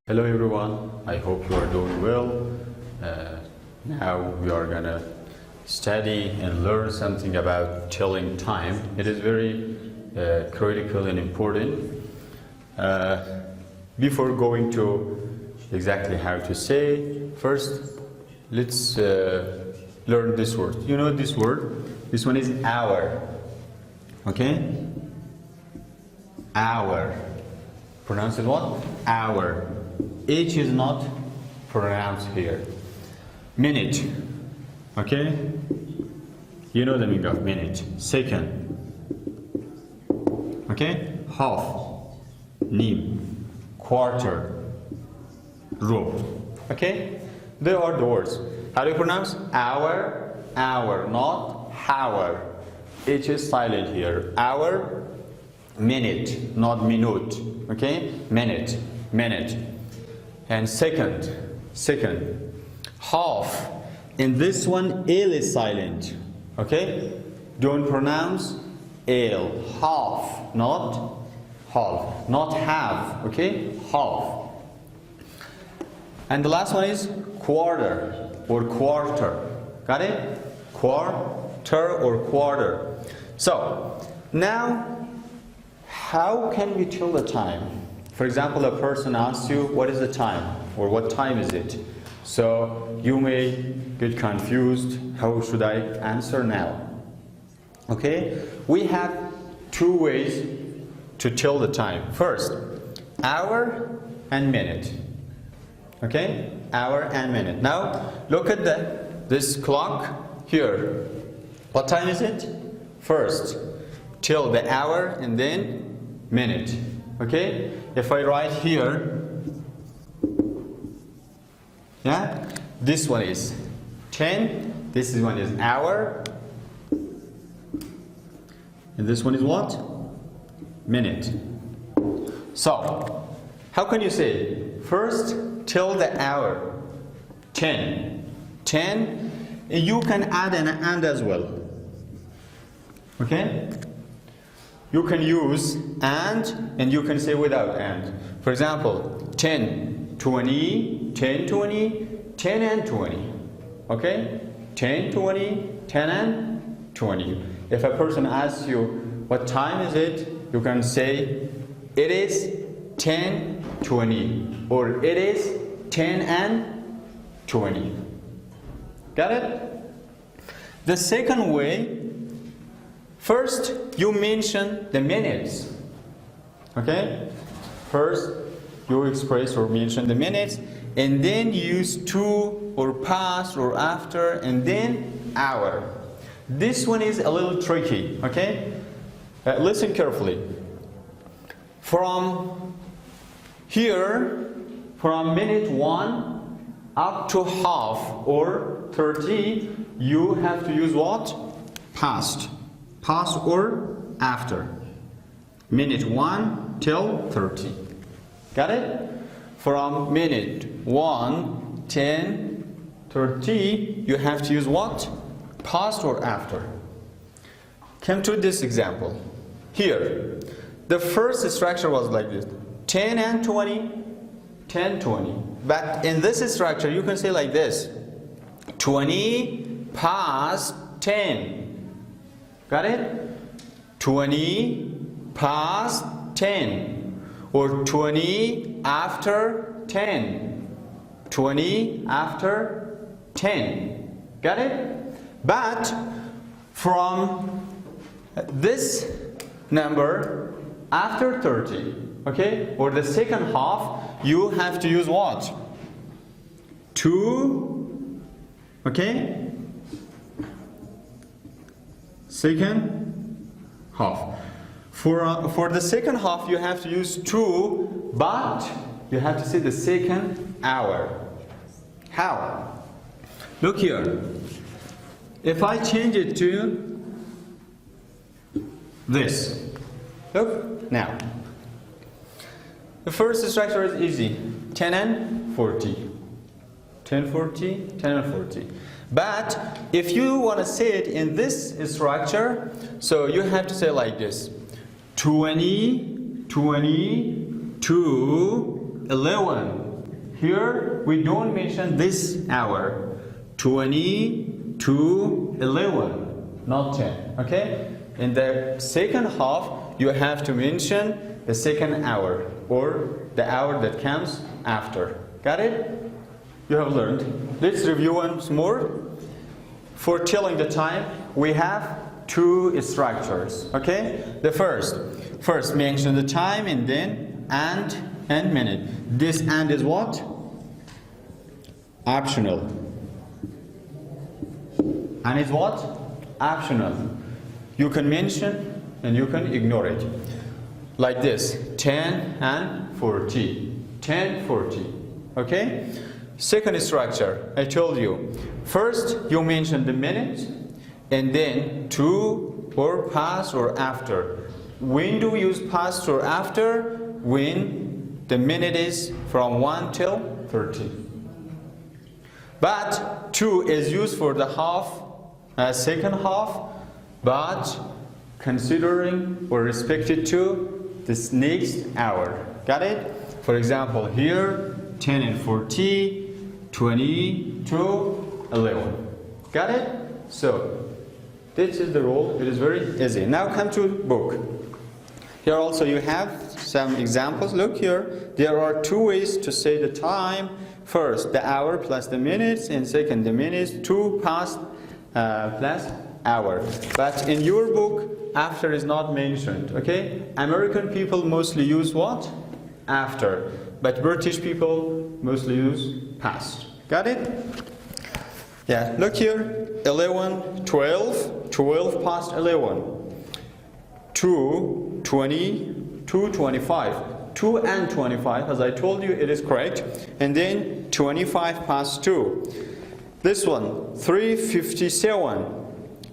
Hello everyone, I hope you are doing well. Now we are gonna study and learn something about telling time. It is very critical and important. Before going to exactly how to say, first let's learn this word. You know this word? This one is hour. Okay? Hour. Pronounce it what? Hour. H is not pronounced here. Minute. Okay? You know the meaning of minute. Second. Okay? Half. Nim. Quarter. Row. Okay? There are the words. How do you pronounce? Hour. Hour. Not hour. H is silent here. Hour. Minute. Not minute. Okay? Minute. Minute. And second, half. In this one, L is silent. Okay? Don't pronounce L. Half, not half. Not half. Okay? Half. And the last one is quarter or quarter. Got it? Quarter or quarter. So, now, how can we tell the time? For example, a person asks you, what is the time? Or what time is it? So you may get confused. How should I answer now? Okay? We have two ways to tell the time. First, hour and minute. Okay? Hour and minute. Now, look at this clock here. What time is it? First, till the hour and then minute. Okay? If I write here, yeah, this one is 10, this one is hour, and this one is what? Minute. So, how can you say? First, till the hour, 10. 10, you can add an and as well. Okay? You can use and you can say without and. For example, 10, 20, 10, 20, 10 and 20. Okay? 10, 20, 10 and 20. If a person asks you, what time is it? You can say, it is 10, 20. Or it is 10 and 20. Got it? The second way, first, you mention the minutes. Okay? First, you express or mention the minutes, and then use to or past or after, and then hour. This one is a little tricky. Okay? Listen carefully. From here, from minute 1 up to half or 30, you have to use what? Past. Past or after. Minute 1 till 30. Got it? From minute 1, 10, 30, you have to use what? Past or after. Come to this example. Here, the first structure was like this. 10 and 20, 10, 20. But in this structure, you can say like this. 20 past 10. Got it? 20 past 10 or 20 after 10. 20 after 10. Got it? But from this number after 30, okay, or the second half, you have to use what? 2, okay? Second half. For the second half, you have to use 2, but you have to say the second hour. How? Look here. If I change it to this, look now. The first structure is easy. 10 and 40. 10, 40, 10 and 40. But if you want to say it in this structure, so you have to say like this. 20, 20 to 11. here we don't mention this hour. 20 to 11, not 10. Okay? In the second half, you have to mention the second hour or the hour that comes after. Got it? You have learned. Let's review once more. For telling the time, we have two structures. Okay? The first mention the time and then and minute. This and is what? Optional. And is what? Optional. You can mention and you can ignore it. Like this, 10 and 40. 10, 40. Okay? Second structure, I told you. First, you mention the minute and then to or past or after. When do we use past or after? When the minute is from 1 till 30. But to is used for the second half, but considering or respected to this next hour. Got it? For example, here 10 and 40, 20 to 11. Got it? So this is the rule. It is very easy. Now come to book. Here also you have some examples. Look here. There are two ways to say the time. First, the hour plus the minutes, and second, the minutes to past plus hour. But in your book, after is not mentioned. Okay? American people mostly use what? After. But British people mostly use past. Got it? Yeah, look here. 11, 12, 12 past 11. 2, 20, 2, 25. 2 and 25, as I told you, it is correct. And then 25 past 2. This one, 3:57.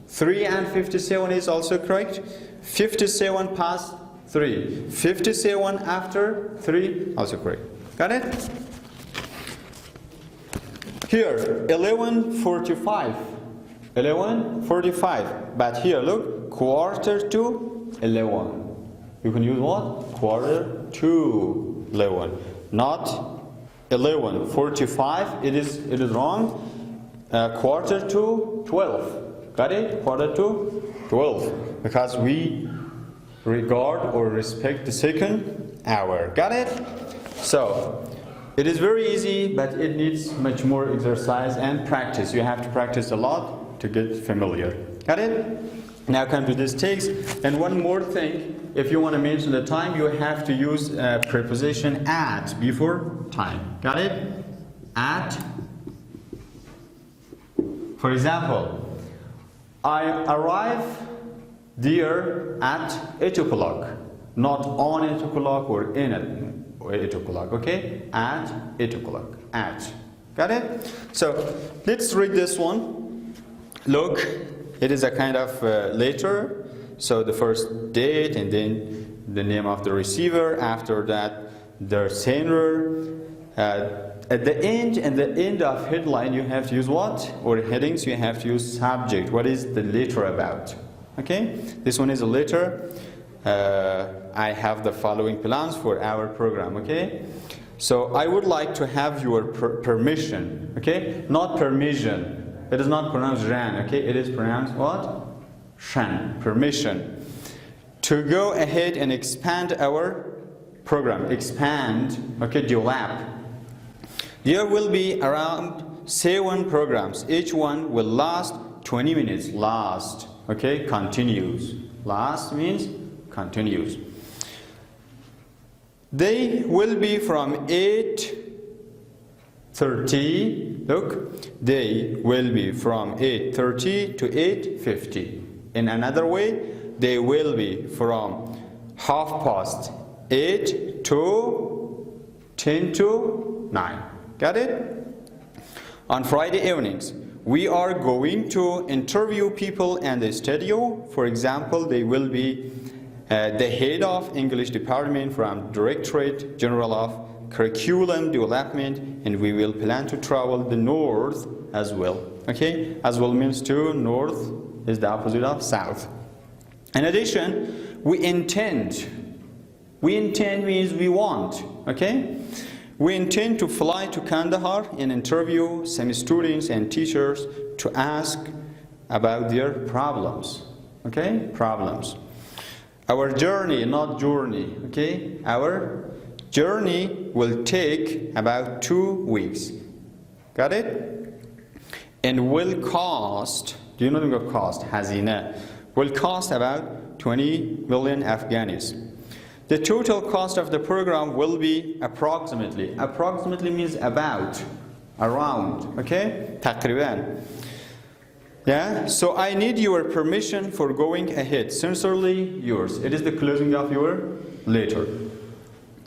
3 and 57 is also correct. 57 past 3. 57 after 3, also correct. Got it? Here, 11:45. 11:45. But here, look, quarter to 11. You can use what? Quarter to 11. Not 11:45. It is wrong. Quarter to 12. Got it? Quarter to 12. Because we regard or respect the second hour. Got it? So, it is very easy, but it needs much more exercise and practice. You have to practice a lot to get familiar. Got it? Now come to this text. And one more thing. If you want to mention the time, you have to use preposition at before time. Got it? At. For example, I arrive there at 8 o'clock. Not on 8 o'clock or in at 8 o'clock. Okay? At 8 o'clock. At. Got it? So, let's read this one. Look, it is a kind of letter. So the first date and then the name of the receiver. After that, the sender. At the end of headline, you have to use what? Or headings, you have to use subject. What is the letter about? Okay? This one is a letter. I have the following plans for our program. Okay? So I would like to have your permission. Okay? Not permission. It is not pronounced ran. Okay? It is pronounced what? Shan. Permission. To go ahead and expand our program. Expand. Okay? Develop. There will be around 7 programs. Each one will last 20 minutes. Last. Okay? Continues. Last means continues. They will be from 8:30. Look. They will be from 8:30 to 8:50. In another way, they will be from 8:30 to 10 to 9. Got it? On Friday evenings, we are going to interview people in the studio. For example, they will be the head of English department from Directorate General of Curriculum Development, and we will plan to travel the north as well. Okay? As well means to north is the opposite of south. In addition, we intend. We intend means we want. Okay? We intend to fly to Kandahar and interview some students and teachers to ask about their problems. Okay? Problems. Our journey, not journey. Okay? Our journey will take about 2 weeks. Got it? And will cost, do you know the cost? Hazina. Will cost about 20 million Afghanis. The total cost of the program will be approximately. Approximately means about, around, okay? تقريبا. Yeah, so I need your permission for going ahead. Sincerely yours. It is the closing of your letter.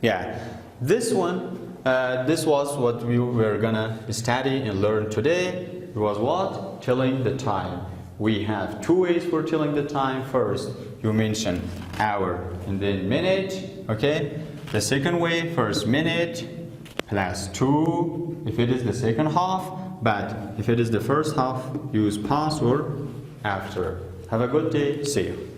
Yeah, this one, this was what we were gonna study and learn today. It was what? Telling the time. We have 2 ways for telling the time. First, you mention hour and then minute, okay? The second way, first minute plus 2 if it is the second half, but if it is the first half, use past or after. Have a good day. See you.